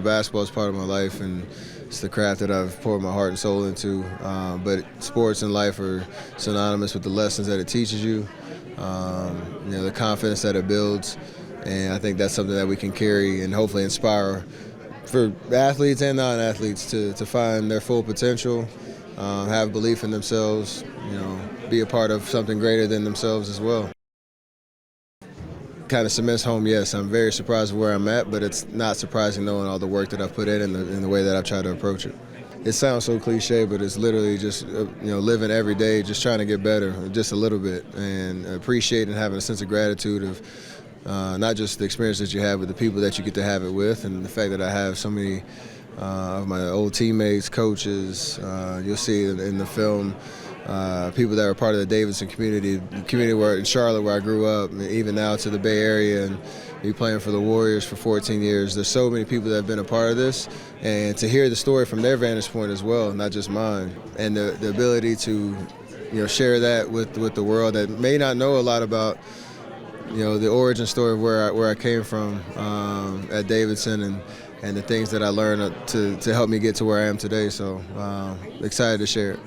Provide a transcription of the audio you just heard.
basketball is part of my life, and it's the craft that I've poured my heart and soul into. But sports and life are synonymous with the lessons that it teaches you, the confidence that it builds, and I think that's something that we can carry and hopefully inspire for athletes and non-athletes to find their full potential, have belief in themselves, be a part of something greater than themselves as well. Kind of cements home, yes, I'm very surprised where I'm at, but it's not surprising knowing all the work that I've put in and the way that I've tried to approach it. It sounds so cliche, but it's literally just living every day, just trying to get better, just a little bit, and appreciating having a sense of gratitude of not just the experience that you have, but the people that you get to have it with, and the fact that I have so many of my old teammates, coaches. You'll see in the film. People that are part of the Davidson community, the community where in Charlotte where I grew up, and even now to the Bay Area, and me playing for the Warriors for 14 years. There's so many people that have been a part of this, and to hear the story from their vantage point as well, not just mine, and the ability to share that with the world that may not know a lot about the origin story of where I came from at Davidson and the things that I learned to help me get to where I am today. So excited to share it.